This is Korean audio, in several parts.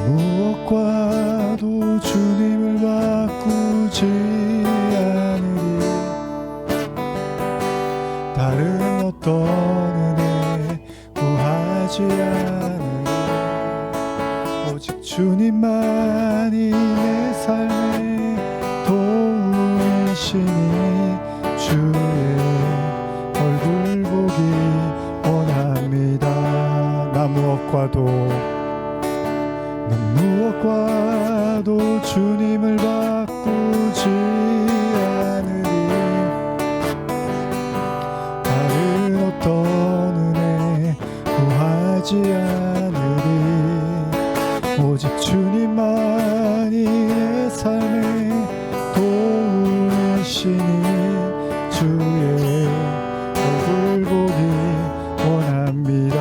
무엇과도 주님을 바꾸지 않으리. 다른 어떤 은혜 구하지 않으리. 오직 주님만이 내 삶의 도움이시니 주의 얼굴 보기 원합니다. 나 무엇과도 주님을 바꾸지 않으리. 다른 어떤 은혜 구하지 않으리. 오직 주님만이 내 삶의 도움이시니 주의 얼굴 보기 원합니다.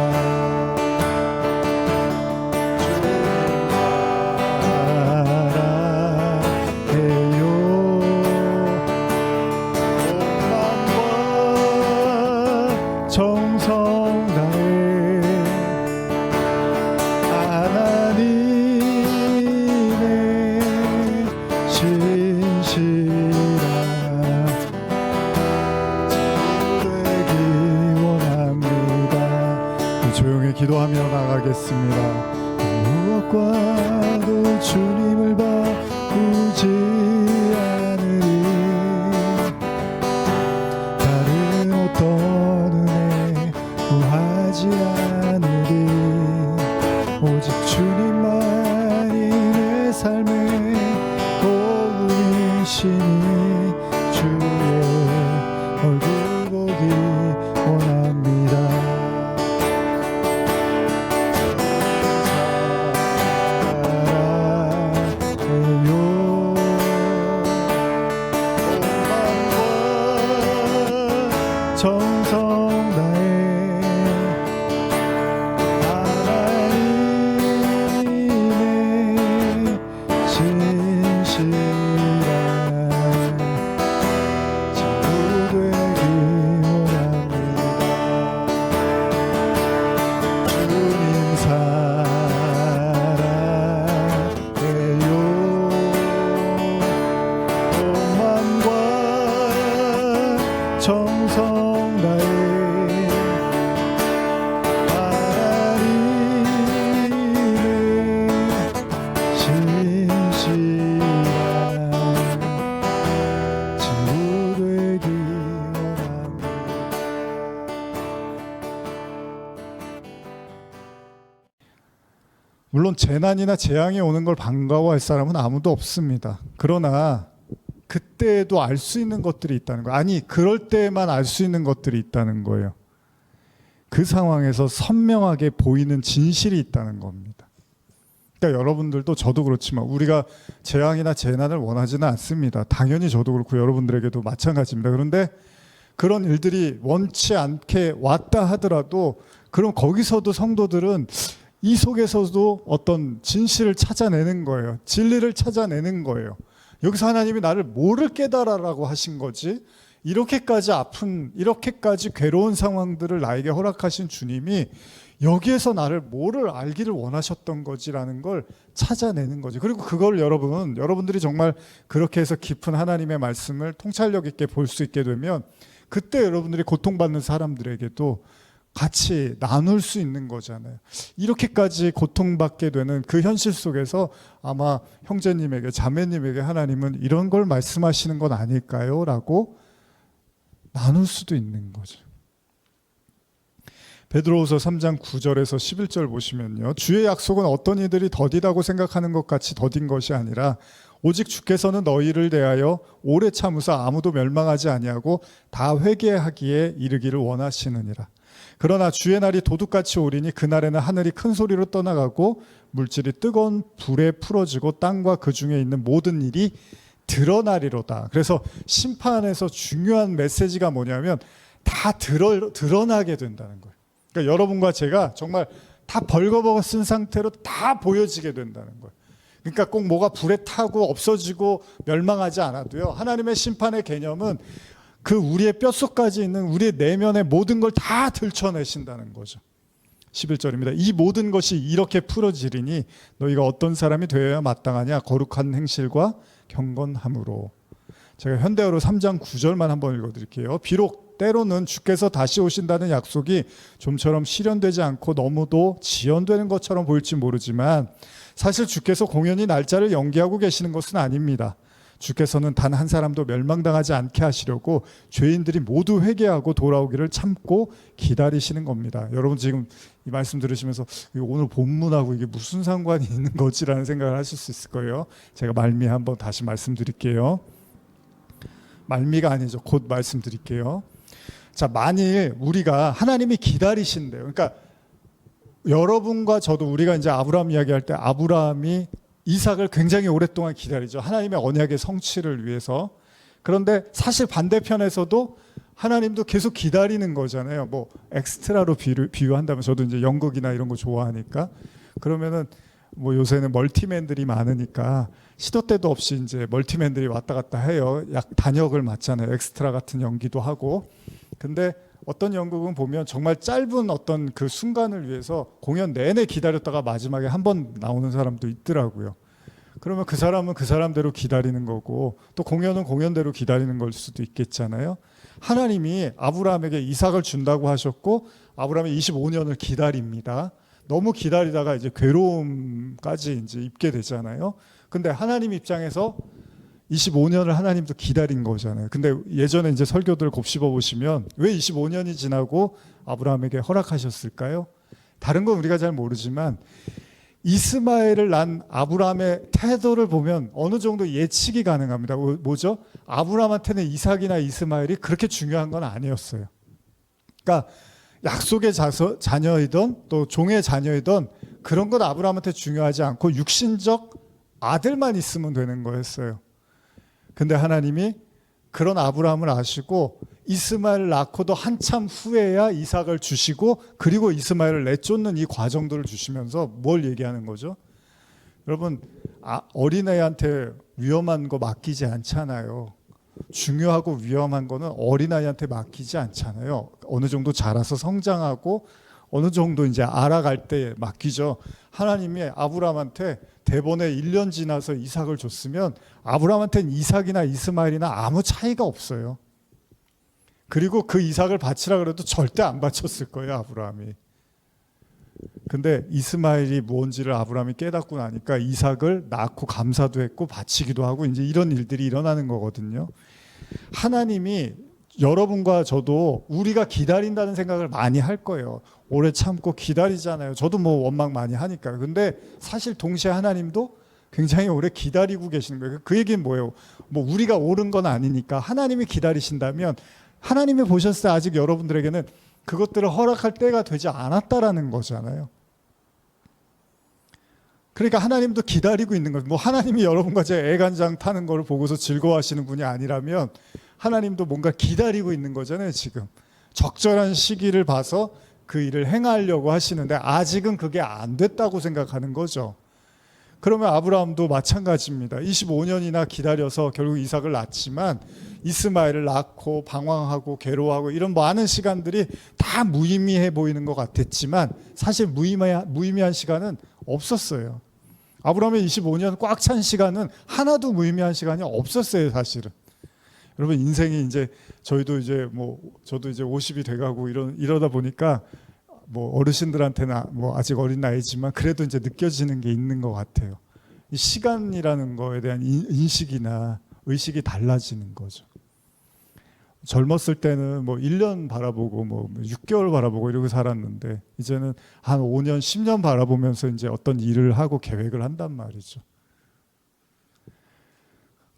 정성 다해 하나님의 신실한 친구 되기 원합니다. 조용히 기도하며 나가겠습니다. 무엇과도 주님을 바꾸지 않으리. 다른 어떤 구하지 않으리. 오직 주님만이 내 삶의 도움이시니 주의 얼굴 보기 원합니다. 사랑해요 정성 다해 정성 다해 하나님의 신실한 친구 되기 원합니다. 물론 재난이나 재앙이 오는 걸 반가워할 사람은 아무도 없습니다. 그러나 그때에도 알 수 있는 것들이 있다는 거예요. 아니, 그럴 때만 알 수 있는 것들이 있다는 거예요. 그 상황에서 선명하게 보이는 진실이 있다는 겁니다. 그러니까 여러분들도 저도 그렇지만 우리가 재앙이나 재난을 원하지는 않습니다. 당연히 저도 그렇고 여러분들에게도 마찬가지입니다. 그런데 그런 일들이 원치 않게 왔다 하더라도 그럼 거기서도 성도들은 이 속에서도 어떤 진실을 찾아내는 거예요. 진리를 찾아내는 거예요. 여기서 하나님이 나를 뭐를 깨달아라고 하신 거지? 이렇게까지 아픈, 이렇게까지 괴로운 상황들을 나에게 허락하신 주님이 여기에서 나를 뭐를 알기를 원하셨던 거지라는 걸 찾아내는 거지. 그리고 그걸 여러분들이 정말 그렇게 해서 깊은 하나님의 말씀을 통찰력 있게 볼 수 있게 되면 그때 여러분들이 고통받는 사람들에게도 같이 나눌 수 있는 거잖아요. 이렇게까지 고통받게 되는 그 현실 속에서 아마 형제님에게, 자매님에게 하나님은 이런 걸 말씀하시는 건 아닐까요? 라고 나눌 수도 있는 거죠. 베드로후서 3장 9절에서 11절 보시면요, 주의 약속은 어떤 이들이 더디다고 생각하는 것 같이 더딘 것이 아니라 오직 주께서는 너희를 대하여 오래 참으사 아무도 멸망하지 아니하고 다 회개하기에 이르기를 원하시느니라. 그러나 주의 날이 도둑같이 오리니 그날에는 하늘이 큰 소리로 떠나가고 물질이 뜨거운 불에 풀어지고 땅과 그 중에 있는 모든 일이 드러나리로다. 그래서 심판에서 중요한 메시지가 뭐냐면 다 드러나게 된다는 거예요. 그러니까 여러분과 제가 정말 다 벌거벗은 상태로 다 보여지게 된다는 거예요. 그러니까 꼭 뭐가 불에 타고 없어지고 멸망하지 않아도요, 하나님의 심판의 개념은 그 우리의 뼛속까지 있는 우리의 내면의 모든 걸 다 들춰내신다는 거죠. 11절입니다. 이 모든 것이 이렇게 풀어지리니 너희가 어떤 사람이 되어야 마땅하냐 거룩한 행실과 경건함으로. 제가 현대어로 3장 9절만 한번 읽어드릴게요. 비록 때로는 주께서 다시 오신다는 약속이 좀처럼 실현되지 않고 너무도 지연되는 것처럼 보일지 모르지만 사실 주께서 공연히 날짜를 연기하고 계시는 것은 아닙니다. 주께서는 단 한 사람도 멸망당하지 않게 하시려고 죄인들이 모두 회개하고 돌아오기를 참고 기다리시는 겁니다. 여러분 지금 이 말씀 들으시면서 오늘 본문하고 이게 무슨 상관이 있는 거지라는 생각을 하실 수 있을 거예요. 제가 말미 한번 다시 말씀드릴게요. 말미가 아니죠. 곧 말씀드릴게요. 자, 만일 우리가 하나님이 기다리신대요. 그러니까 여러분과 저도 우리가 이제 아브라함 이야기할 때 아브라함이 이삭을 굉장히 오랫동안 기다리죠. 하나님의 언약의 성취를 위해서. 그런데 사실 반대편에서도 하나님도 계속 기다리는 거잖아요. 뭐 엑스트라로 비유한다면 저도 이제 연극이나 이런 거 좋아하니까 그러면은 뭐 요새는 멀티맨들이 많으니까 시도 때도 없이 이제 멀티맨들이 왔다 갔다 해요. 약 단역을 맡잖아요. 엑스트라 같은 연기도 하고. 근데 어떤 연극은 보면 정말 짧은 어떤 그 순간을 위해서 공연 내내 기다렸다가 마지막에 한 번 나오는 사람도 있더라고요. 그러면 그 사람은 그 사람대로 기다리는 거고 또 공연은 공연대로 기다리는 걸 수도 있겠잖아요. 하나님이 아브라함에게 이삭을 준다고 하셨고 아브라함이 25년을 기다립니다. 너무 기다리다가 이제 괴로움까지 이제 입게 되잖아요. 근데 하나님 입장에서 25년을 하나님도 기다린 거잖아요. 근데 예전에 이제 설교들 곱씹어 보시면 왜 25년이 지나고 아브라함에게 허락하셨을까요? 다른 건 우리가 잘 모르지만 이스마엘을 낳은 아브라함의 태도를 보면 어느 정도 예측이 가능합니다. 뭐죠? 아브라함한테는 이삭이나 이스마엘이 그렇게 중요한 건 아니었어요. 그러니까 약속의 자녀이던 또 종의 자녀이던 그런 건 아브라함한테 중요하지 않고 육신적 아들만 있으면 되는 거였어요. 근데 하나님이 그런 아브라함을 아시고 이스마엘을 낳고도 한참 후에야 이삭을 주시고 그리고 이스마엘을 내쫓는 이 과정들을 주시면서 뭘 얘기하는 거죠? 여러분 어린애한테 위험한 거 맡기지 않잖아요. 중요하고 위험한 거는 어린아이한테 맡기지 않잖아요. 어느 정도 자라서 성장하고 어느 정도 이제 알아갈 때 맡기죠. 하나님이 아브라함한테 대번에 1년 지나서 이삭을 줬으면 아브라함한테는 이삭이나 이스마엘이나 아무 차이가 없어요. 그리고 그 이삭을 바치라 그래도 절대 안 바쳤을 거예요, 아브라함이. 근데 이스마엘이 뭔지를 아브라함이 깨닫고 나니까 이삭을 낳고 감사도 했고 바치기도 하고 이제 이런 일들이 일어나는 거거든요. 하나님이 여러분과 저도 우리가 기다린다는 생각을 많이 할 거예요. 오래 참고 기다리잖아요. 저도 뭐 원망 많이 하니까. 근데 사실 동시에 하나님도 굉장히 오래 기다리고 계시는 거예요. 그 얘기는 뭐예요? 뭐 우리가 옳은 건 아니니까 하나님이 기다리신다면 하나님이 보셨을 때 아직 여러분들에게는 그것들을 허락할 때가 되지 않았다라는 거잖아요. 그러니까 하나님도 기다리고 있는 거예요. 뭐 하나님이 여러분과 제 애간장 타는 걸 보고서 즐거워하시는 분이 아니라면 하나님도 뭔가 기다리고 있는 거잖아요. 지금 적절한 시기를 봐서 그 일을 행하려고 하시는데 아직은 그게 안 됐다고 생각하는 거죠. 그러면 아브라함도 마찬가지입니다. 25년이나 기다려서 결국 이삭을 낳지만 이스마엘을 낳고 방황하고 괴로워하고 이런 많은 시간들이 다 무의미해 보이는 것 같았지만 사실 무의미한 시간은 없었어요. 아브라함의 25년 꽉 찬 시간은 하나도 무의미한 시간이 없었어요, 사실은. 여러분 인생이 이제 저도 이제 50이 돼가고 이러다 보니까 뭐 어르신들한테는 뭐 아직 어린 나이지만 그래도 이제 느껴지는 게 있는 것 같아요. 이 시간이라는 거에 대한 인식이나 의식이 달라지는 거죠. 젊었을 때는 뭐 1년 바라보고 뭐 6개월 바라보고 이러고 살았는데 이제는 한 5년, 10년 바라보면서 이제 어떤 일을 하고 계획을 한단 말이죠.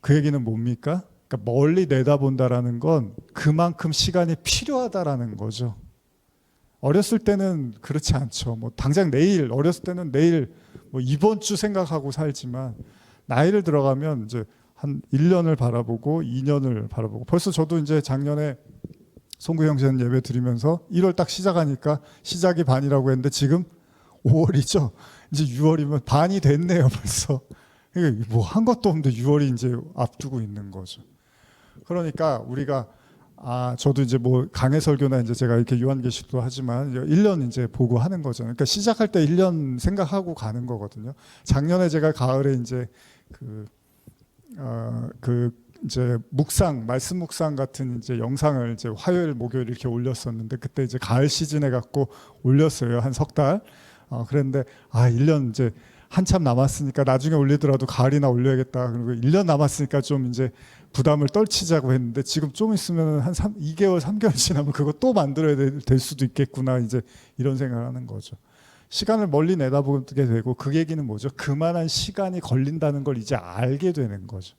그 얘기는 뭡니까? 그러니까 멀리 내다본다라는 건 그만큼 시간이 필요하다라는 거죠. 어렸을 때는 그렇지 않죠. 뭐 당장 내일, 어렸을 때는 내일 뭐 이번 주 생각하고 살지만 나이를 들어가면 이제 한 1년을 바라보고 2년을 바라보고 벌써 저도 이제 작년에 송구영신 예배 드리면서 1월 딱 시작하니까 시작이 반이라고 했는데 지금 5월이죠. 이제 6월이면 반이 됐네요, 벌써. 뭐 한 것도 없는데 6월이 이제 앞두고 있는 거죠. 그러니까 우리가 저도 이제 뭐 강해 설교나 이제 제가 이렇게 요한계시도 하지만 1년 이제 보고 하는 거죠. 그러니까 시작할 때 1년 생각하고 가는 거거든요. 작년에 제가 가을에 이제 그 이제 말씀 묵상 같은 이제 영상을 이제 화요일, 목요일 이렇게 올렸었는데 그때 이제 가을 시즌에 갖고 올렸어요. 한 석 달. 그랬는데 1년 이제 한참 남았으니까 나중에 올리더라도 가을이나 올려야겠다. 그리고 1년 남았으니까 좀 이제 부담을 떨치자고 했는데 지금 좀 있으면 한 2개월, 3개월 지나면 그거 또 만들어야 될 수도 있겠구나. 이제 이런 생각을 하는 거죠. 시간을 멀리 내다보게 되고 그 얘기는 뭐죠? 그만한 시간이 걸린다는 걸 이제 알게 되는 거죠.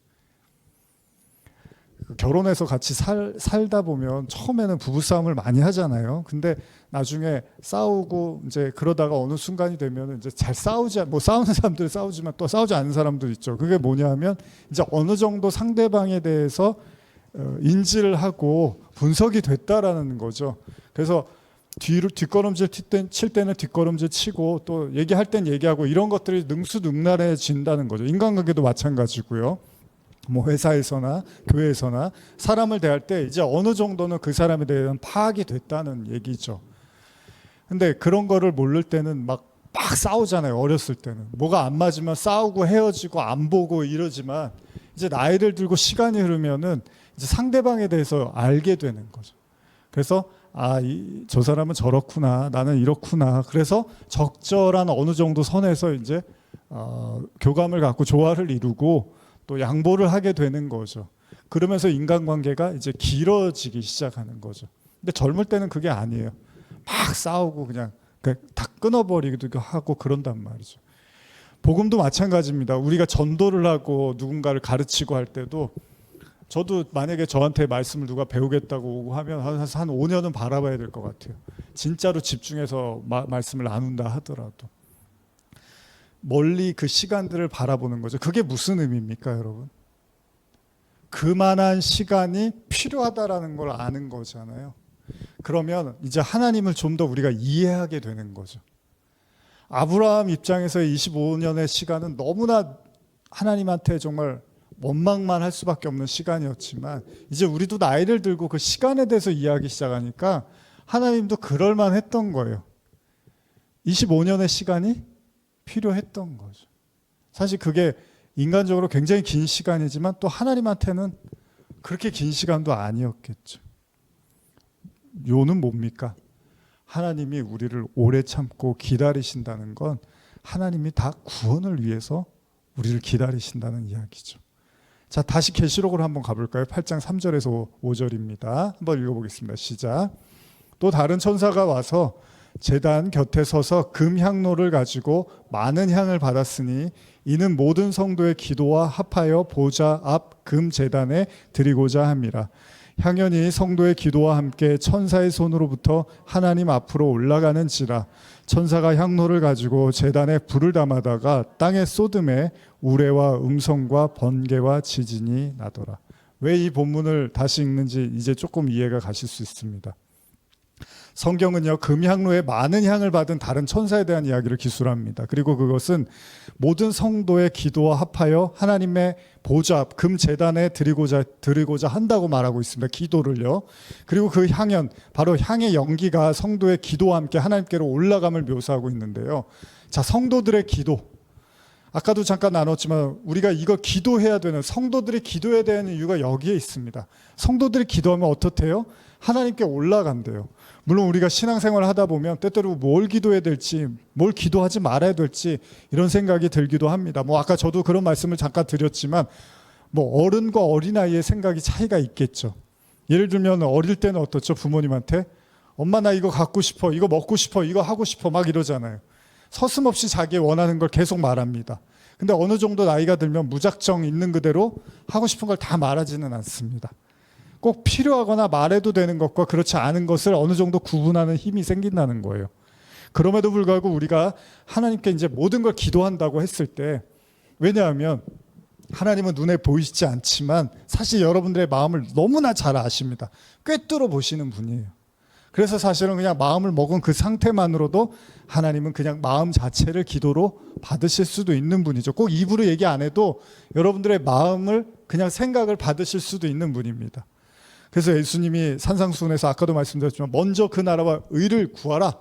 결혼해서 같이 살다 보면 처음에는 부부싸움을 많이 하잖아요. 근데 나중에 싸우고 이제 그러다가 어느 순간이 되면 이제 잘 싸우는 사람들 싸우지만 또 싸우지 않는 사람도 있죠. 그게 뭐냐면 이제 어느 정도 상대방에 대해서 인지를 하고 분석이 됐다라는 거죠. 그래서 뒷걸음질 칠 때는 뒷걸음질 치고 또 얘기할 땐 얘기하고 이런 것들이 능수능란해진다는 거죠. 인간관계도 마찬가지고요. 뭐 회사에서나 교회에서나 사람을 대할 때 이제 어느 정도는 그 사람에 대한 파악이 됐다는 얘기죠. 근데 그런 거를 모를 때는 막 싸우잖아요. 어렸을 때는 뭐가 안 맞으면 싸우고 헤어지고 안 보고 이러지만 이제 나이를 들고 시간이 흐르면은 이제 상대방에 대해서 알게 되는 거죠. 그래서 저 사람은 저렇구나, 나는 이렇구나. 그래서 적절한 어느 정도 선에서 이제 교감을 갖고 조화를 이루고 또 양보를 하게 되는 거죠. 그러면서 인간관계가 이제 길어지기 시작하는 거죠. 근데 젊을 때는 그게 아니에요. 막 싸우고 그냥 다 끊어버리기도 하고 그런단 말이죠. 복음도 마찬가지입니다. 우리가 전도를 하고 누군가를 가르치고 할 때도 저도 만약에 저한테 말씀을 누가 배우겠다고 오고 하면 한 5년은 바라봐야 될 것 같아요. 진짜로 집중해서 말씀을 나눈다 하더라도. 멀리 그 시간들을 바라보는 거죠. 그게 무슨 의미입니까, 여러분? 그만한 시간이 필요하다라는 걸 아는 거잖아요. 그러면 이제 하나님을 좀 더 우리가 이해하게 되는 거죠. 아브라함 입장에서의 25년의 시간은 너무나 하나님한테 정말 원망만 할 수밖에 없는 시간이었지만 이제 우리도 나이를 들고 그 시간에 대해서 이해하기 시작하니까 하나님도 그럴만 했던 거예요. 25년의 시간이 필요했던 거죠. 사실 그게 인간적으로 굉장히 긴 시간이지만 또 하나님한테는 그렇게 긴 시간도 아니었겠죠. 요는 뭡니까? 하나님이 우리를 오래 참고 기다리신다는 건 하나님이 다 구원을 위해서 우리를 기다리신다는 이야기죠. 자, 다시 계시록으로 한번 가볼까요? 8장 3절에서 5절입니다. 한번 읽어보겠습니다. 시작. 또 다른 천사가 와서 제단 곁에 서서 금향로를 가지고 많은 향을 받았으니 이는 모든 성도의 기도와 합하여 보좌 앞 금제단에 드리고자 함이라. 향연이 성도의 기도와 함께 천사의 손으로부터 하나님 앞으로 올라가는지라. 천사가 향로를 가지고 제단에 불을 담아다가 땅에 쏟음에 우레와 음성과 번개와 지진이 나더라. 왜 이 본문을 다시 읽는지 이제 조금 이해가 가실 수 있습니다. 성경은요, 금향로에 많은 향을 받은 다른 천사에 대한 이야기를 기술합니다. 그리고 그것은 모든 성도의 기도와 합하여 하나님의 보좌 앞 금제단에 드리고자 한다고 말하고 있습니다. 기도를요. 그리고 그 향연, 바로 향의 연기가 성도의 기도와 함께 하나님께로 올라감을 묘사하고 있는데요. 자, 성도들의 기도. 아까도 잠깐 나눴지만 우리가 이거 기도해야 되는, 성도들이 기도해야 되는 이유가 여기에 있습니다. 성도들이 기도하면 어떻대요? 하나님께 올라간대요. 물론 우리가 신앙생활을 하다 보면 때때로 뭘 기도해야 될지, 뭘 기도하지 말아야 될지 이런 생각이 들기도 합니다. 뭐 아까 저도 그런 말씀을 잠깐 드렸지만 뭐 어른과 어린아이의 생각이 차이가 있겠죠. 예를 들면 어릴 때는 어떻죠? 부모님한테 엄마 나 이거 갖고 싶어, 이거 먹고 싶어, 이거 하고 싶어 막 이러잖아요. 서슴없이 자기 원하는 걸 계속 말합니다. 근데 어느 정도 나이가 들면 무작정 있는 그대로 하고 싶은 걸 다 말하지는 않습니다. 꼭 필요하거나 말해도 되는 것과 그렇지 않은 것을 어느 정도 구분하는 힘이 생긴다는 거예요. 그럼에도 불구하고 우리가 하나님께 이제 모든 걸 기도한다고 했을 때, 왜냐하면 하나님은 눈에 보이시지 않지만 사실 여러분들의 마음을 너무나 잘 아십니다. 꿰뚫어 보시는 분이에요. 그래서 사실은 그냥 마음을 먹은 그 상태만으로도 하나님은 그냥 마음 자체를 기도로 받으실 수도 있는 분이죠. 꼭 입으로 얘기 안 해도 여러분들의 마음을 그냥 생각을 받으실 수도 있는 분입니다. 그래서 예수님이 산상수훈에서 아까도 말씀드렸지만 먼저 그 나라와 의를 구하라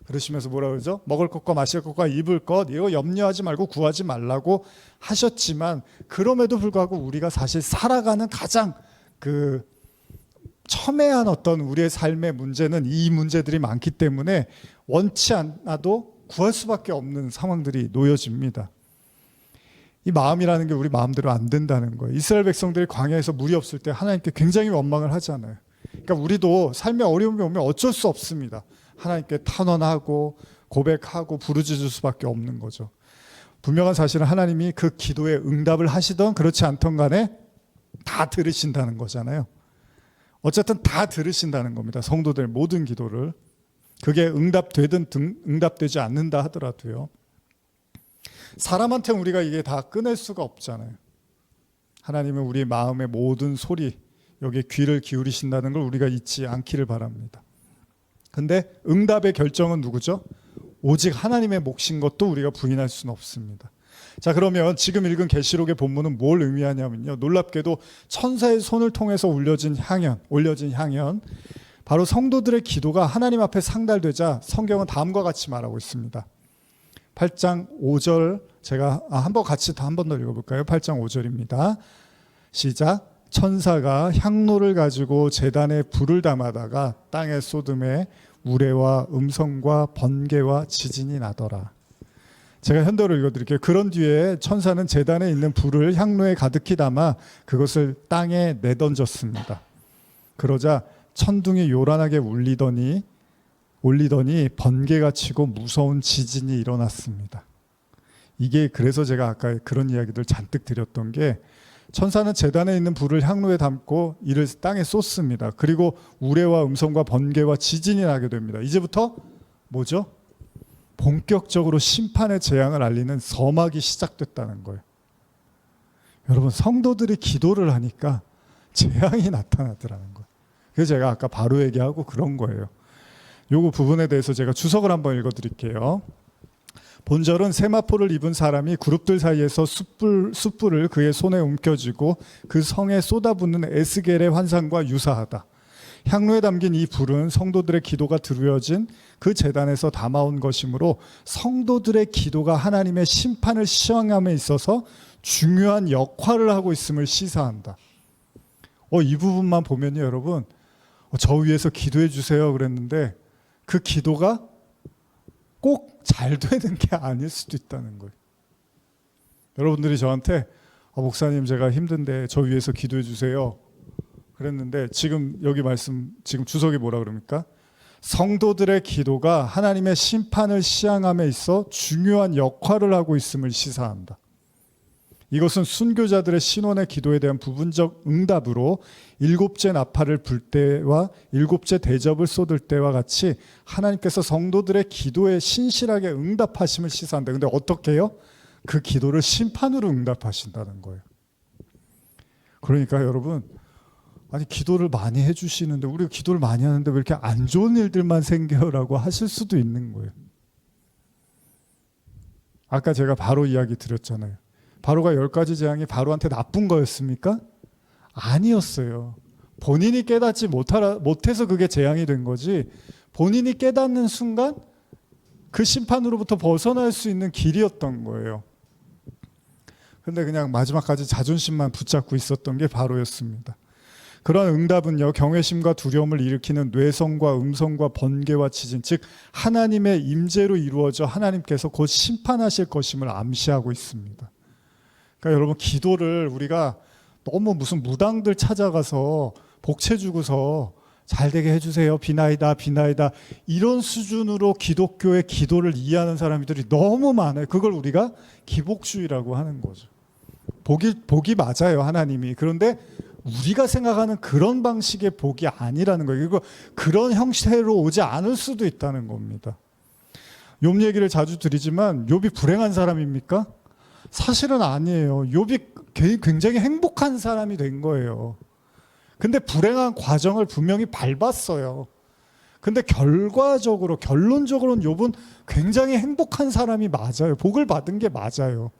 그러시면서 뭐라 그러죠? 먹을 것과 마실 것과 입을 것 이거 염려하지 말고 구하지 말라고 하셨지만, 그럼에도 불구하고 우리가 사실 살아가는 가장 그 첨예한 어떤 우리의 삶의 문제는 이 문제들이 많기 때문에 원치 않아도 구할 수밖에 없는 상황들이 놓여집니다. 이 마음이라는 게 우리 마음대로 안 된다는 거예요. 이스라엘 백성들이 광야에서 물이 없을 때 하나님께 굉장히 원망을 하잖아요. 그러니까 우리도 삶에 어려움이 오면 어쩔 수 없습니다. 하나님께 탄원하고 고백하고 부르짖을 수밖에 없는 거죠. 분명한 사실은 하나님이 그 기도에 응답을 하시던 그렇지 않던 간에 다 들으신다는 거잖아요. 어쨌든 다 들으신다는 겁니다. 성도들 모든 기도를. 그게 응답되든 응답되지 않는다 하더라도요. 사람한테 우리가 이게 다 꺼낼 수가 없잖아요. 하나님은 우리 마음의 모든 소리, 여기에 귀를 기울이신다는 걸 우리가 잊지 않기를 바랍니다. 근데 응답의 결정은 누구죠? 오직 하나님의 몫인 것도 우리가 부인할 수는 없습니다. 자, 그러면 지금 읽은 계시록의 본문은 뭘 의미하냐면요, 놀랍게도 천사의 손을 통해서 올려진 향연, 바로 성도들의 기도가 하나님 앞에 상달되자 성경은 다음과 같이 말하고 있습니다. 8장 5절 제가 한 번 더 읽어볼까요? 8장 5절입니다. 시작. 천사가 향로를 가지고 제단에 불을 담아다가 땅에 쏟음에 우레와 음성과 번개와 지진이 나더라. 제가 현대어로 읽어드릴게요. 그런 뒤에 천사는 제단에 있는 불을 향로에 가득히 담아 그것을 땅에 내던졌습니다. 그러자 천둥이 요란하게 울리더니 번개가 치고 무서운 지진이 일어났습니다. 이게 그래서 제가 아까 그런 이야기들 잔뜩 드렸던 게, 천사는 제단에 있는 불을 향로에 담고 이를 땅에 쏟습니다. 그리고 우레와 음성과 번개와 지진이 나게 됩니다. 이제부터 뭐죠? 본격적으로 심판의 재앙을 알리는 서막이 시작됐다는 거예요. 여러분, 성도들이 기도를 하니까 재앙이 나타나더라는 거예요. 그래서 제가 아까 바로 얘기하고 그런 거예요. 요 부분에 대해서 제가 주석을 한번 읽어드릴게요. 본절은 세마포를 입은 사람이 그룹들 사이에서 숯불을 그의 손에 움켜쥐고 그 성에 쏟아붓는 에스겔의 환상과 유사하다. 향로에 담긴 이 불은 성도들의 기도가 드려진 그 제단에서 담아온 것이므로 성도들의 기도가 하나님의 심판을 시행함에 있어서 중요한 역할을 하고 있음을 시사한다. 이 부분만 보면요, 여러분, 저 위해서 기도해 주세요 그랬는데 그 기도가 꼭 잘 되는 게 아닐 수도 있다는 거예요. 여러분들이 저한테 목사님 제가 힘든데 저 위해서 기도해 주세요 그랬는데, 지금 여기 지금 주석이 뭐라 그럽니까? 성도들의 기도가 하나님의 심판을 시행함에 있어 중요한 역할을 하고 있음을 시사한다. 이것은 순교자들의 신원의 기도에 대한 부분적 응답으로 일곱째 나팔을 불 때와 일곱째 대접을 쏟을 때와 같이 하나님께서 성도들의 기도에 신실하게 응답하심을 시사한다. 근데 어떻게 해요? 그 기도를 심판으로 응답하신다는 거예요. 그러니까 여러분, 아니 기도를 많이 해주시는데, 우리가 기도를 많이 하는데 왜 이렇게 안 좋은 일들만 생겨라고 하실 수도 있는 거예요. 아까 제가 바로 이야기 드렸잖아요. 바로가 10가지 재앙이 바로한테 나쁜 거였습니까? 아니었어요. 본인이 깨닫지 못해서 그게 재앙이 된 거지, 본인이 깨닫는 순간 그 심판으로부터 벗어날 수 있는 길이었던 거예요. 근데 그냥 마지막까지 자존심만 붙잡고 있었던 게 바로였습니다. 그런 응답은요, 경외심과 두려움을 일으키는 뇌성과 음성과 번개와 지진, 즉 하나님의 임재로 이루어져 하나님께서 곧 심판하실 것임을 암시하고 있습니다. 그러니까 여러분, 기도를 우리가 너무 무슨 무당들 찾아가서 복채 주고서 잘 되게 해주세요, 비나이다 이런 수준으로 기독교의 기도를 이해하는 사람들이 너무 많아요. 그걸 우리가 기복주의라고 하는 거죠. 복이 맞아요, 하나님이. 그런데 우리가 생각하는 그런 방식의 복이 아니라는 거예요. 그리고 그런 형태로 오지 않을 수도 있다는 겁니다. 욥 얘기를 자주 드리지만 욥이 불행한 사람입니까? 사실은 아니에요. 욥이 굉장히 행복한 사람이 된 거예요. 근데 불행한 과정을 분명히 밟았어요. 근데 결론적으로는 욥은 굉장히 행복한 사람이 맞아요. 복을 받은 게 맞아요.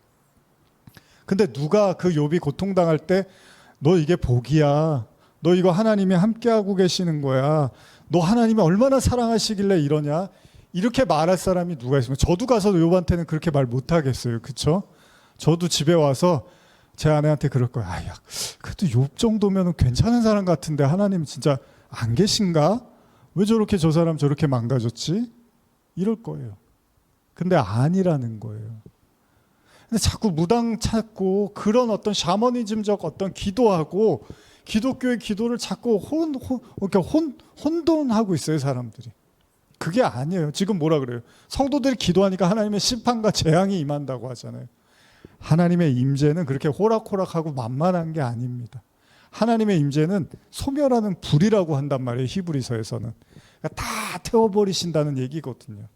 근데 누가 그 욥이 고통당할 때 너 이게 복이야, 너 이거 하나님이 함께하고 계시는 거야. 너 하나님이 얼마나 사랑하시길래 이러냐? 이렇게 말할 사람이 누가 있습니까? 저도 가서 욥한테는 그렇게 말 못하겠어요. 그렇죠? 저도 집에 와서 제 아내한테 그럴 거예요. 야, 그래도 욥 정도면 괜찮은 사람 같은데 하나님 진짜 안 계신가? 왜 저렇게 저 사람 저렇게 망가졌지? 이럴 거예요. 근데 아니라는 거예요. 근데 자꾸 무당 찾고 그런 어떤 샤머니즘적 어떤 기도하고 기독교의 기도를 자꾸 혼돈하고 있어요, 사람들이. 그게 아니에요. 지금 뭐라 그래요? 성도들이 기도하니까 하나님의 심판과 재앙이 임한다고 하잖아요. 하나님의 임재는 그렇게 호락호락하고 만만한 게 아닙니다. 하나님의 임재는 소멸하는 불이라고 한단 말이에요, 히브리서에서는. 그러니까 다 태워버리신다는 얘기거든요.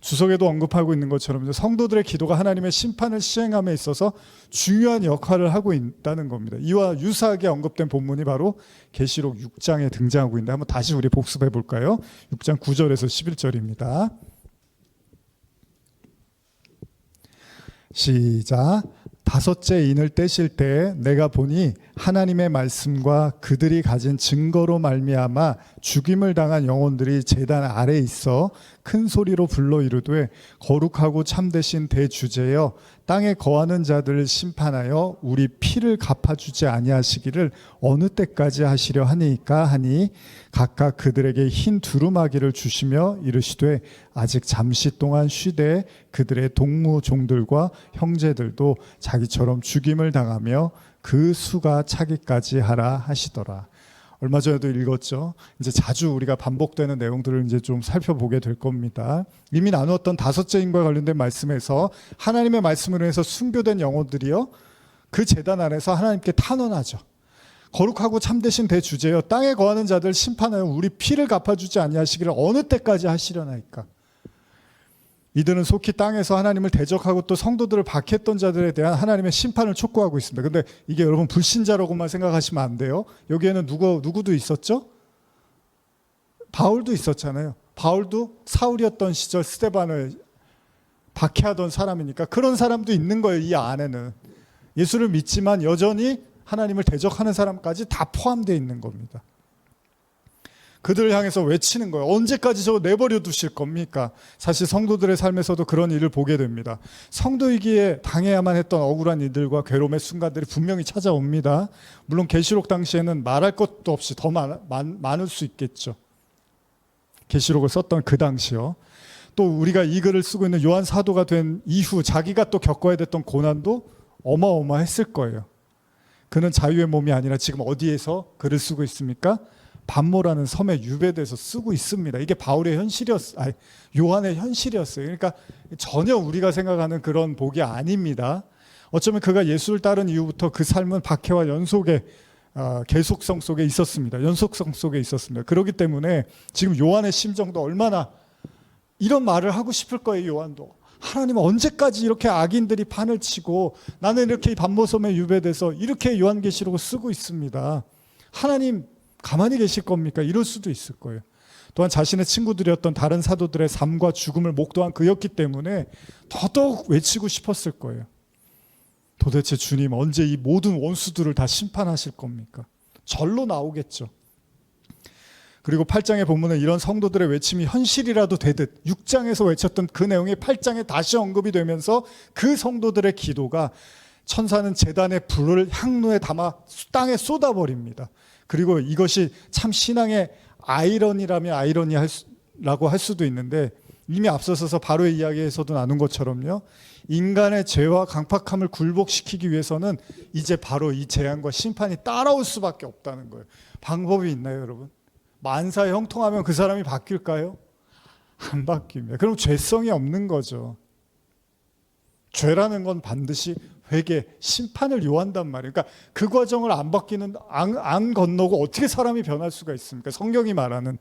주석에도 언급하고 있는 것처럼 성도들의 기도가 하나님의 심판을 시행함에 있어서 중요한 역할을 하고 있다는 겁니다. 이와 유사하게 언급된 본문이 바로 계시록 6장에 등장하고 있는데 한번 다시 우리 복습해 볼까요? 6장 9절에서 11절입니다. 시작. 다섯째 인을 떼실 때 내가 보니 하나님의 말씀과 그들이 가진 증거로 말미암아 죽임을 당한 영혼들이 제단 아래에 있어 큰 소리로 불러 이르되 거룩하고 참되신 대주제여 땅에 거하는 자들을 심판하여 우리 피를 갚아주지 아니하시기를 어느 때까지 하시려 하니까 하니 각각 그들에게 흰 두루마기를 주시며 이르시되 아직 잠시 동안 쉬되 그들의 동무 종들과 형제들도 자기처럼 죽임을 당하며 그 수가 차기까지 하라 하시더라. 얼마 전에도 읽었죠. 이제 자주 우리가 반복되는 내용들을 이제 좀 살펴보게 될 겁니다. 이미 나누었던 다섯째 인과 관련된 말씀에서 하나님의 말씀으로 해서 순교된 영혼들이요, 그 제단 안에서 하나님께 탄원하죠. 거룩하고 참되신 대주제여 땅에 거하는 자들 심판하여 우리 피를 갚아주지 아니하시기를 어느 때까지 하시려나이까. 이들은 속히 땅에서 하나님을 대적하고 또 성도들을 박해했던 자들에 대한 하나님의 심판을 촉구하고 있습니다. 근데 이게 여러분 불신자라고만 생각하시면 안 돼요. 여기에는 누구도 있었죠? 바울도 있었잖아요. 바울도 사울이었던 시절 스데반을 박해하던 사람이니까 그런 사람도 있는 거예요. 이 안에는 예수를 믿지만 여전히 하나님을 대적하는 사람까지 다 포함되어 있는 겁니다. 그들을 향해서 외치는 거예요. 언제까지 저거 내버려 두실 겁니까? 사실 성도들의 삶에서도 그런 일을 보게 됩니다. 성도이기에 당해야만 했던 억울한 일들과 괴로움의 순간들이 분명히 찾아옵니다. 물론 계시록 당시에는 말할 것도 없이 더 많을 수 있겠죠. 계시록을 썼던 그 당시요. 또 우리가 이 글을 쓰고 있는 요한 사도가 된 이후 자기가 또 겪어야 됐던 고난도 어마어마했을 거예요. 그는 자유의 몸이 아니라 지금 어디에서 글을 쓰고 있습니까? 반모라는 섬에 유배돼서 쓰고 있습니다. 이게 바울의 요한의 현실이었어요. 그러니까 전혀 우리가 생각하는 그런 복이 아닙니다. 어쩌면 그가 예수를 따른 이후부터 그 삶은 박해와 연속의 계속성 속에 있었습니다. 연속성 속에 있었습니다. 그렇기 때문에 지금 요한의 심정도 얼마나 이런 말을 하고 싶을 거예요. 요한도. 하나님 언제까지 이렇게 악인들이 판을 치고 나는 이렇게 반모섬에 유배돼서 이렇게 요한계시록을 쓰고 있습니다. 하나님 가만히 계실 겁니까? 이럴 수도 있을 거예요. 또한 자신의 친구들이었던 다른 사도들의 삶과 죽음을 목도한 그였기 때문에 더더욱 외치고 싶었을 거예요. 도대체 주님 언제 이 모든 원수들을 다 심판하실 겁니까? 절로 나오겠죠. 그리고 8장의 본문은 이런 성도들의 외침이 현실이라도 되듯 6장에서 외쳤던 그 내용이 8장에 다시 언급이 되면서 그 성도들의 기도가 천사는 제단의 불을 향로에 담아 땅에 쏟아버립니다. 그리고 이것이 참 신앙의 아이러니라면 아이러니라고 할 수도 있는데 이미 앞서서서 바로의 이야기에서도 나눈 것처럼요. 인간의 죄와 강팍함을 굴복시키기 위해서는 이제 바로 이 재앙과 심판이 따라올 수밖에 없다는 거예요. 방법이 있나요, 여러분? 만사 형통하면 그 사람이 바뀔까요? 안 바뀝니다. 그럼 죄성이 없는 거죠. 죄라는 건 반드시 회개, 심판을 요한단 말이에요. 그러니까 그 과정을 안 건너고 어떻게 사람이 변할 수가 있습니까? 성경이 말하는.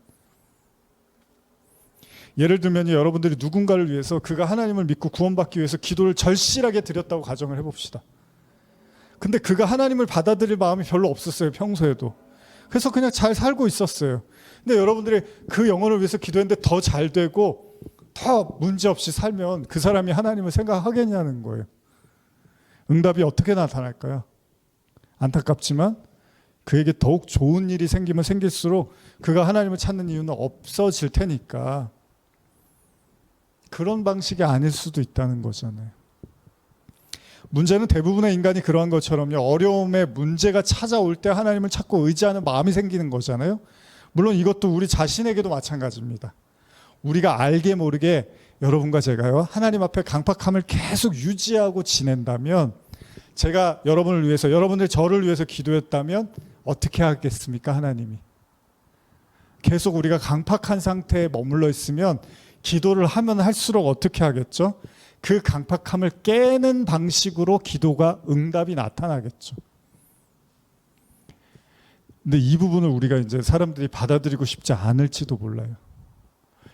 예를 들면 여러분들이 누군가를 위해서 그가 하나님을 믿고 구원받기 위해서 기도를 절실하게 드렸다고 가정을 해봅시다. 근데 그가 하나님을 받아들일 마음이 별로 없었어요. 평소에도. 그래서 그냥 잘 살고 있었어요. 근데 여러분들이 그 영혼을 위해서 기도했는데 더 잘 되고 더 문제없이 살면 그 사람이 하나님을 생각하겠냐는 거예요. 응답이 어떻게 나타날까요? 안타깝지만 그에게 더욱 좋은 일이 생기면 생길수록 그가 하나님을 찾는 이유는 없어질 테니까 그런 방식이 아닐 수도 있다는 거잖아요. 문제는 대부분의 인간이 그러한 것처럼요. 어려움에 문제가 찾아올 때 하나님을 찾고 의지하는 마음이 생기는 거잖아요. 물론 이것도 우리 자신에게도 마찬가지입니다. 우리가 알게 모르게 여러분과 제가요. 하나님 앞에 강팍함을 계속 유지하고 지낸다면 제가 여러분을 위해서 여러분들 저를 위해서 기도했다면 어떻게 하겠습니까? 하나님이. 계속 우리가 강팍한 상태에 머물러 있으면 기도를 하면 할수록 어떻게 하겠죠? 그 강팍함을 깨는 방식으로 기도가 응답이 나타나겠죠. 근데 이 부분을 우리가 이제 사람들이 받아들이고 싶지 않을지도 몰라요.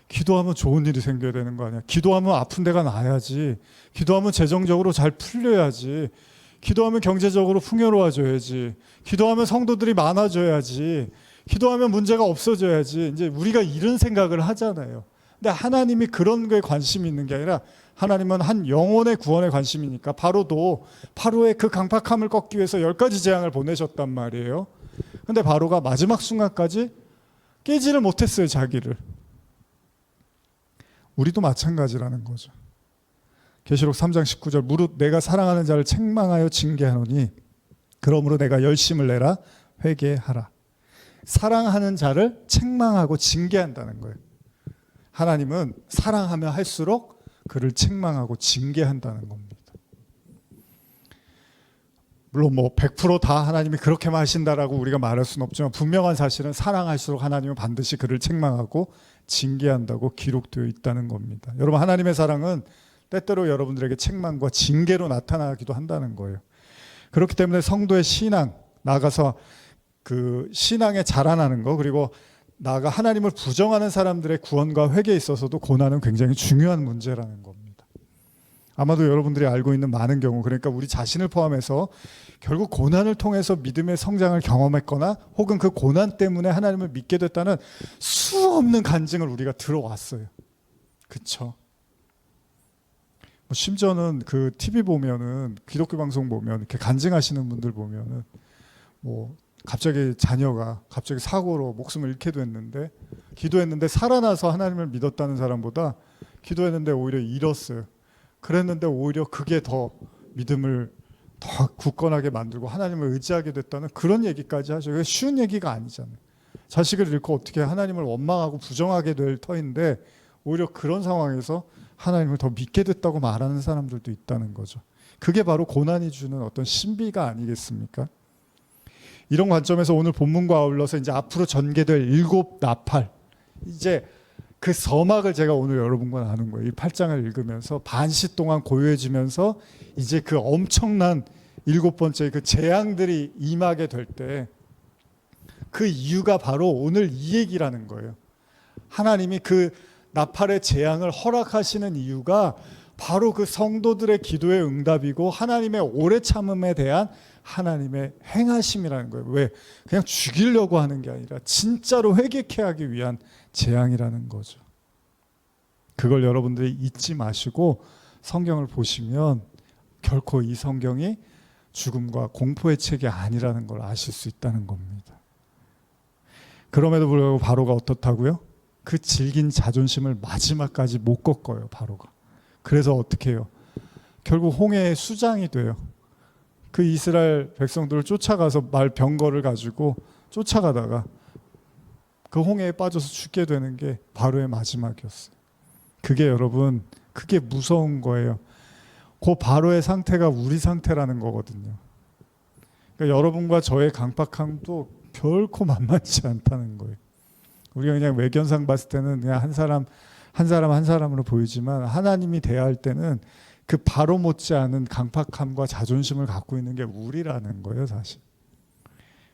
기도하면 좋은 일이 생겨야 되는 거 아니야? 기도하면 아픈 데가 나아야지. 기도하면 재정적으로 잘 풀려야지. 기도하면 경제적으로 풍요로워져야지. 기도하면 성도들이 많아져야지. 기도하면 문제가 없어져야지. 이제 우리가 이런 생각을 하잖아요. 근데 하나님이 그런 거에 관심이 있는 게 아니라 하나님은 한 영혼의 구원에 관심이니까 바로의 그 강팍함을 꺾기 위해서 10가지 재앙을 보내셨단 말이에요. 근데 바로가 마지막 순간까지 깨지를 못했어요, 자기를. 우리도 마찬가지라는 거죠. 계시록 3장 19절 무릇 내가 사랑하는 자를 책망하여 징계하노니 그러므로 내가 열심을 내라 회개하라. 사랑하는 자를 책망하고 징계한다는 거예요. 하나님은 사랑하면 할수록 그를 책망하고 징계한다는 겁니다. 물론 100% 하나님이 그렇게만 하신다라고 우리가 말할 수는 없지만 분명한 사실은 사랑할수록 하나님은 반드시 그를 책망하고 징계한다고 기록되어 있다는 겁니다. 여러분, 하나님의 사랑은 때때로 여러분들에게 책망과 징계로 나타나기도 한다는 거예요. 그렇기 때문에 성도의 신앙, 나아가서 그 신앙에 자라나는 거, 그리고 나아가 하나님을 부정하는 사람들의 구원과 회개에 있어서도 고난은 굉장히 중요한 문제라는 겁니다. 아마도 여러분들이 알고 있는 많은 경우, 그러니까 우리 자신을 포함해서 결국 고난을 통해서 믿음의 성장을 경험했거나 혹은 그 고난 때문에 하나님을 믿게 됐다는 수없는 간증을 우리가 들어왔어요. 그렇죠? 심지어는 그 TV 보면은, 기독교 방송 보면 이렇게 간증하시는 분들 보면은 갑자기 자녀가 갑자기 사고로 목숨을 잃게 됐는데 기도했는데 살아나서 하나님을 믿었다는 사람보다 기도했는데 오히려 잃었어요. 그랬는데 오히려 그게 더 믿음을 더 굳건하게 만들고 하나님을 의지하게 됐다는 그런 얘기까지 하죠. 그게 쉬운 얘기가 아니잖아요. 자식을 잃고 어떻게 하나님을 원망하고 부정하게 될 터인데 오히려 그런 상황에서 하나님을 더 믿게 됐다고 말하는 사람들도 있다는 거죠. 그게 바로 고난이 주는 어떤 신비가 아니겠습니까? 이런 관점에서 오늘 본문과 아울러서 이제 앞으로 전개될 7 나팔, 이제 그 서막을 제가 오늘 여러분과 나눈 거예요. 이 8장을 읽으면서 반시 동안 고요해지면서 이제 그 엄청난 7번째 그 재앙들이 임하게 될 때 그 이유가 바로 오늘 이 얘기라는 거예요. 하나님이 그 나팔의 재앙을 허락하시는 이유가 바로 그 성도들의 기도의 응답이고 하나님의 오래 참음에 대한 하나님의 행하심이라는 거예요. 왜? 그냥 죽이려고 하는 게 아니라 진짜로 회개케 하기 위한 재앙이라는 거죠. 그걸 여러분들이 잊지 마시고 성경을 보시면 결코 이 성경이 죽음과 공포의 책이 아니라는 걸 아실 수 있다는 겁니다. 그럼에도 불구하고 바로가 어떻다고요? 그 질긴 자존심을 마지막까지 못 꺾어요, 바로가. 그래서 어떻게 해요? 결국 홍해의 수장이 돼요. 그 이스라엘 백성들을 쫓아가서 말 병거를 가지고 쫓아가다가 그 홍해에 빠져서 죽게 되는 게 바로의 마지막이었어요. 그게 여러분, 그게 무서운 거예요. 그 바로의 상태가 우리 상태라는 거거든요. 그러니까 여러분과 저의 강팍함도 결코 만만치 않다는 거예요. 우리가 그냥 외견상 봤을 때는 그냥 한 사람으로 보이지만 하나님이 대할 때는 그 바로 못지않은 강팍함과 자존심을 갖고 있는 게 우리라는 거예요, 사실.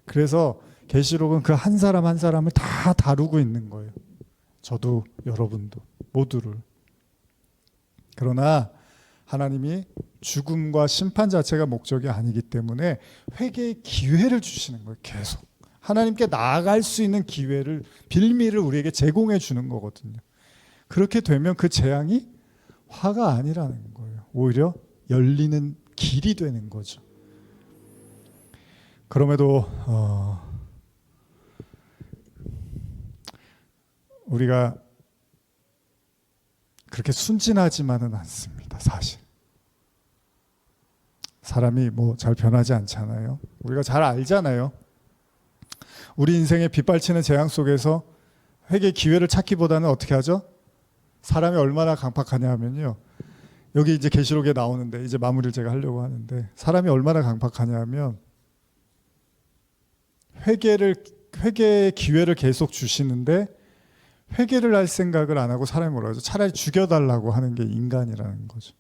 그래서 계시록은 그 한 사람 한 사람을 다 다루고 있는 거예요. 저도 여러분도 모두를. 그러나 하나님이 죽음과 심판 자체가 목적이 아니기 때문에 회개의 기회를 주시는 거예요. 계속 하나님께 나아갈 수 있는 기회를, 빌미를 우리에게 제공해 주는 거거든요. 그렇게 되면 그 재앙이 화가 아니라는 거예요. 오히려 열리는 길이 되는 거죠. 그럼에도 우리가 그렇게 순진하지만은 않습니다. 사실 사람이 뭐 잘 변하지 않잖아요. 우리가 잘 알잖아요. 우리 인생에 빗발치는 재앙 속에서 회개의 기회를 찾기보다는 어떻게 하죠? 사람이 얼마나 강팍하냐 하면요. 여기 이제 계시록에 나오는데 이제 마무리를 제가 하려고 하는데, 사람이 얼마나 강팍하냐 하면 회개의 기회를 계속 주시는데 회개를 할 생각을 안 하고 사람이 뭐라 하죠? 차라리 죽여달라고 하는 게 인간이라는 거죠.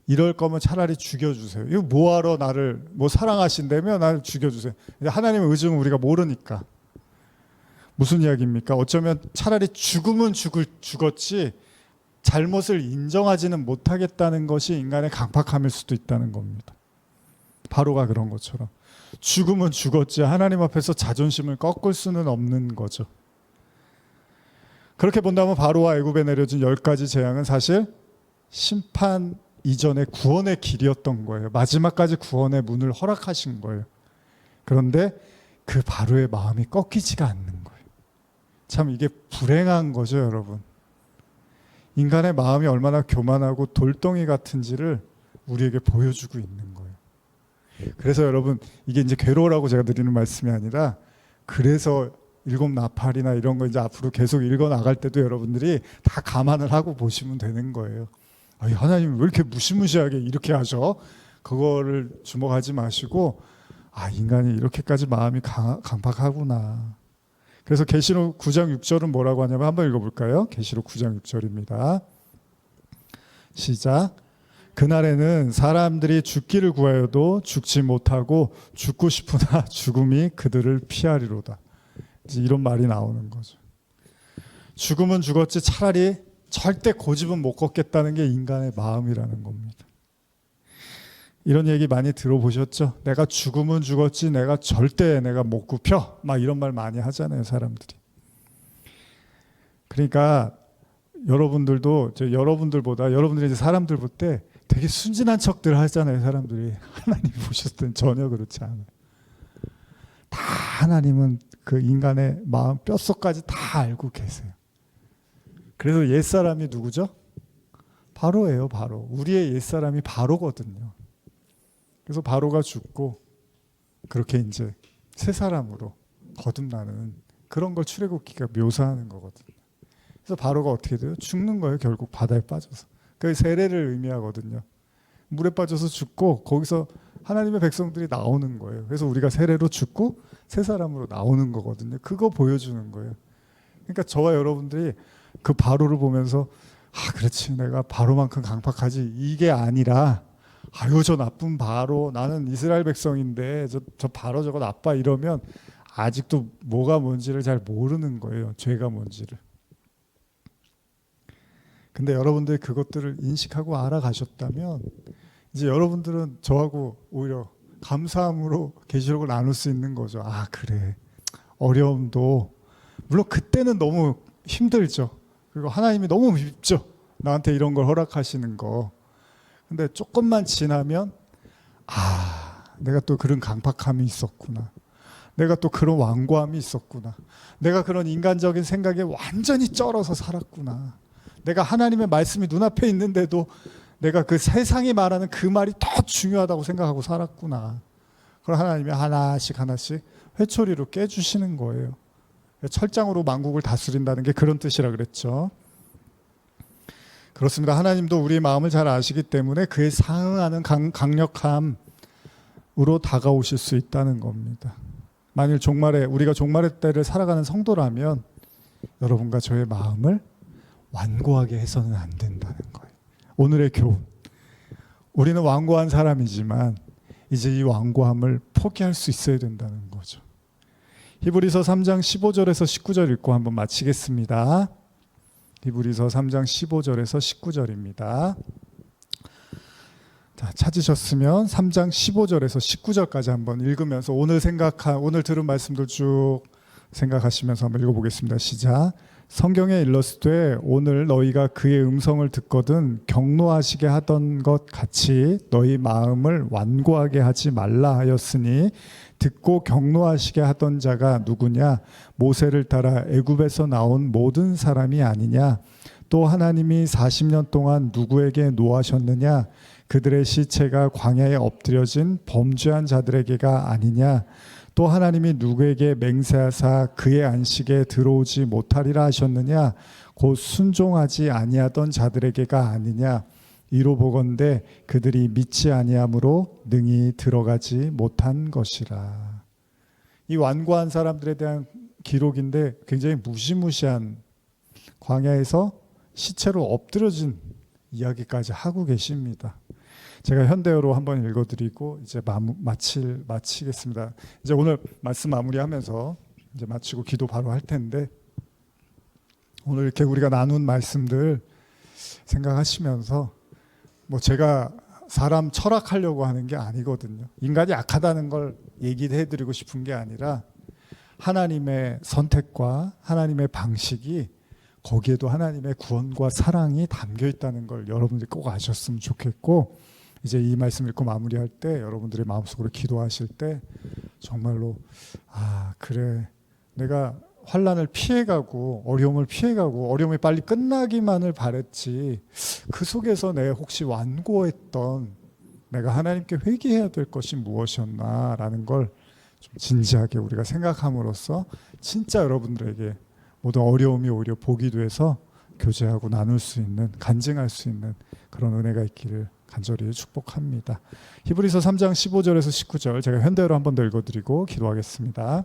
이럴 거면 차라리 죽여주세요. 이거 뭐하러 나를 뭐 사랑하신다며 나를 죽여주세요. 하나님의 의중은 우리가 모르니까. 무슨 이야기입니까? 어쩌면 차라리 죽으면 죽었지 잘못을 인정하지는 못하겠다는 것이 인간의 강팍함일 수도 있다는 겁니다. 바로가 그런 것처럼 죽으면 죽었지 하나님 앞에서 자존심을 꺾을 수는 없는 거죠. 그렇게 본다면 바로와 애굽에 내려진 10가지 재앙은 사실 심판 이전의 구원의 길이었던 거예요. 마지막까지 구원의 문을 허락하신 거예요. 그런데 그 바로의 마음이 꺾이지가 않는 거예요. 참 이게 불행한 거죠, 여러분. 인간의 마음이 얼마나 교만하고 돌덩이 같은지를 우리에게 보여주고 있는 거예요. 그래서 여러분, 이게 이제 괴로우라고 제가 드리는 말씀이 아니라, 그래서 일곱 나팔이나 이런 거 이제 앞으로 계속 읽어 나갈 때도 여러분들이 다 감안을 하고 보시면 되는 거예요. 하나님 왜 이렇게 무시무시하게 이렇게 하셔? 그거를 주목하지 마시고, 인간이 이렇게까지 마음이 강팍하구나. 그래서 계시록 9장 6절은 뭐라고 하냐면 한번 읽어볼까요? 계시록 9장 6절입니다. 시작. 그날에는 사람들이 죽기를 구하여도 죽지 못하고 죽고 싶으나 죽음이 그들을 피하리로다. 이제 이런 말이 나오는 거죠. 죽으면 죽었지 차라리 절대 고집은 못 걷겠다는 게 인간의 마음이라는 겁니다. 이런 얘기 많이 들어보셨죠? 내가 죽으면 죽었지 내가 절대 내가 못 굽혀 막 이런 말 많이 하잖아요, 사람들이. 그러니까 여러분들도 여러분들보다 여러분들이 이제 사람들 볼 때 되게 순진한 척들 하잖아요, 사람들이. 하나님 보셨을 땐 전혀 그렇지 않아요. 다 하나님은 그 인간의 마음 뼛속까지 다 알고 계세요. 그래서 옛사람이 누구죠? 바로예요, 바로. 우리의 옛사람이 바로거든요. 그래서 바로가 죽고 그렇게 이제 새 사람으로 거듭나는 그런 걸 출애굽기가 묘사하는 거거든요. 그래서 바로가 어떻게 돼요? 죽는 거예요, 결국 바다에 빠져서. 그 세례를 의미하거든요. 물에 빠져서 죽고 거기서 하나님의 백성들이 나오는 거예요. 그래서 우리가 세례로 죽고 새 사람으로 나오는 거거든요. 그거 보여주는 거예요. 그러니까 저와 여러분들이 그 바로를 보면서 그렇지 내가 바로만큼 강팍하지 이게 아니라 저 나쁜 바로 나는 이스라엘 백성인데 저 바로 저거 나빠 이러면 아직도 뭐가 뭔지를 잘 모르는 거예요. 죄가 뭔지를. 근데 여러분들이 그것들을 인식하고 알아가셨다면 이제 여러분들은 저하고 오히려 감사함으로 계시록을 나눌 수 있는 거죠. 그래. 어려움도 물론 그때는 너무 힘들죠. 그리고 하나님이 너무 밉죠. 나한테 이런 걸 허락하시는 거. 근데 조금만 지나면 내가 또 그런 강팍함이 있었구나. 내가 또 그런 완고함이 있었구나. 내가 그런 인간적인 생각에 완전히 쩔어서 살았구나. 내가 하나님의 말씀이 눈앞에 있는데도 내가 그 세상이 말하는 그 말이 더 중요하다고 생각하고 살았구나. 그걸 하나님이 하나씩 회초리로 깨주시는 거예요. 철장으로 만국을 다스린다는 게 그런 뜻이라 그랬죠. 그렇습니다. 하나님도 우리의 마음을 잘 아시기 때문에 그에 상응하는 강력함으로 다가오실 수 있다는 겁니다. 만일 우리가 종말의 때를 살아가는 성도라면 여러분과 저의 마음을 완고하게 해서는 안 된다는 거예요. 오늘의 교훈. 우리는 완고한 사람이지만 이제 이 완고함을 포기할 수 있어야 된다는 거죠. 히브리서 3장 15절에서 19절 읽고 한번 마치겠습니다. 히브리서 3장 15절에서 19절입니다. 자, 찾으셨으면 3장 15절에서 19절까지 한번 읽으면서 오늘 들은 말씀들 쭉 생각하시면서 한번 읽어보겠습니다. 시작. 성경에 일렀으되 오늘 너희가 그의 음성을 듣거든 경노하시게 하던 것 같이 너희 마음을 완고하게 하지 말라 하였으니 듣고 경노하시게 하던 자가 누구냐? 모세를 따라 애굽에서 나온 모든 사람이 아니냐? 또 하나님이 40년 동안 누구에게 노하셨느냐? 그들의 시체가 광야에 엎드려진 범죄한 자들에게가 아니냐? 또 하나님이 누구에게 맹세하사 그의 안식에 들어오지 못하리라 하셨느냐? 곧 순종하지 아니하던 자들에게가 아니냐? 이로 보건대 그들이 믿지 아니함으로 능히 들어가지 못한 것이라. 이 완고한 사람들에 대한 기록인데 굉장히 무시무시한, 광야에서 시체로 엎드려진 이야기까지 하고 계십니다. 제가 현대어로 한번 읽어드리고 이제 마치겠습니다. 이제 오늘 말씀 마무리하면서 이제 마치고 기도 바로 할 텐데, 오늘 이렇게 우리가 나눈 말씀들 생각하시면서, 뭐 제가 사람 철학하려고 하는 게 아니거든요. 인간이 악하다는 걸 얘기해드리고 싶은 게 아니라 하나님의 선택과 하나님의 방식이, 거기에도 하나님의 구원과 사랑이 담겨 있다는 걸 여러분들이 꼭 아셨으면 좋겠고, 이제 이 말씀 읽고 마무리할 때 여러분들의 마음속으로 기도하실 때 정말로 그래, 내가 환난을 피해가고 어려움을 피해가고 어려움이 빨리 끝나기만을 바랬지, 그 속에서 내 혹시 완고했던, 내가 하나님께 회개해야 될 것이 무엇이었나라는 걸 좀 진지하게 우리가 생각함으로써 진짜 여러분들에게 모든 어려움이 오히려 복이 돼서 교제하고 나눌 수 있는, 간증할 수 있는 그런 은혜가 있기를 간절히 축복합니다. 히브리서 3장 15절에서 19절 제가 현대어로 한 번 더 읽어드리고 기도하겠습니다.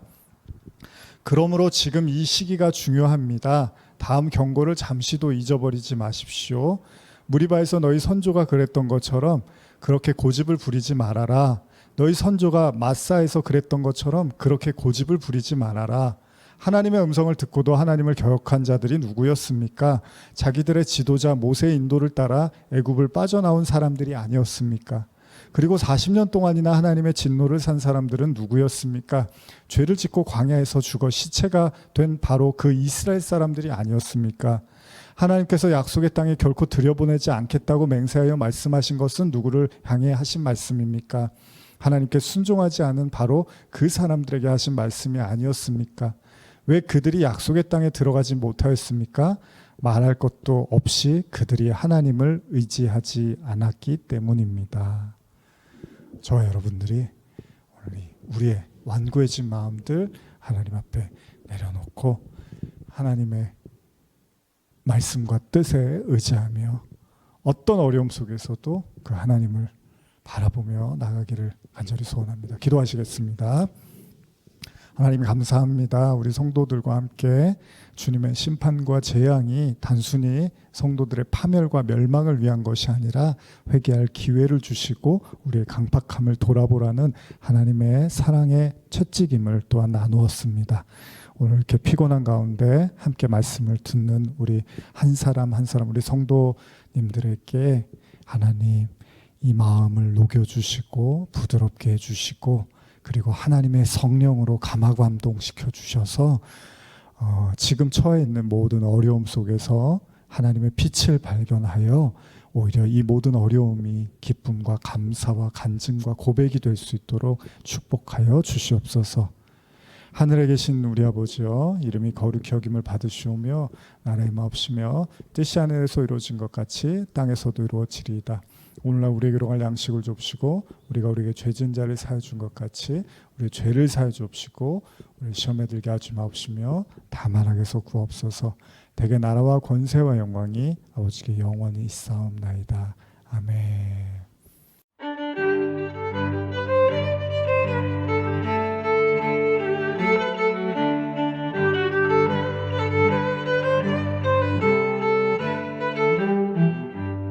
그러므로 지금 이 시기가 중요합니다. 다음 경고를 잠시도 잊어버리지 마십시오. 무리바에서 너희 선조가 그랬던 것처럼 그렇게 고집을 부리지 말아라. 너희 선조가 마사에서 그랬던 것처럼 그렇게 고집을 부리지 말아라. 하나님의 음성을 듣고도 하나님을 거역한 자들이 누구였습니까? 자기들의 지도자 모세의 인도를 따라 애굽을 빠져나온 사람들이 아니었습니까? 그리고 40년 동안이나 하나님의 진노를 산 사람들은 누구였습니까? 죄를 짓고 광야에서 죽어 시체가 된 바로 그 이스라엘 사람들이 아니었습니까? 하나님께서 약속의 땅에 결코 들여보내지 않겠다고 맹세하여 말씀하신 것은 누구를 향해 하신 말씀입니까? 하나님께 순종하지 않은 바로 그 사람들에게 하신 말씀이 아니었습니까? 왜 그들이 약속의 땅에 들어가지 못하였습니까? 말할 것도 없이 그들이 하나님을 의지하지 않았기 때문입니다. 저와 여러분들이 오늘 우리의 완고해진 마음들 하나님 앞에 내려놓고 하나님의 말씀과 뜻에 의지하며 어떤 어려움 속에서도 그 하나님을 바라보며 나가기를 간절히 소원합니다. 기도하시겠습니다. 하나님 감사합니다. 우리 성도들과 함께 주님의 심판과 재앙이 단순히 성도들의 파멸과 멸망을 위한 것이 아니라 회개할 기회를 주시고 우리의 강팍함을 돌아보라는 하나님의 사랑의 채찍임을 또한 나누었습니다. 오늘 이렇게 피곤한 가운데 함께 말씀을 듣는 우리 한 사람 한 사람, 우리 성도님들에게 하나님 이 마음을 녹여주시고 부드럽게 해주시고, 그리고 하나님의 성령으로 감화감동시켜 주셔서 지금 처해 있는 모든 어려움 속에서 하나님의 빛을 발견하여 오히려 이 모든 어려움이 기쁨과 감사와 간증과 고백이 될 수 있도록 축복하여 주시옵소서. 하늘에 계신 우리 아버지여, 이름이 거룩히 여김을 받으시오며 나라의 마옵시며 뜻이 하늘에서 이루어진 것 같이 땅에서도 이루어지리이다. 오늘날 우리에게로 갈 양식을 줍시고 우리가 우리에게 죄 지은 자를 사하여 준 것 같이 우리의 죄를 사하여 줍시고 우리 시험에 들게 하지 마옵시며 다만 악에서 구하옵소서. 대개 나라와 권세와 영광이 아버지께 영원히 있사옵나이다. 아멘.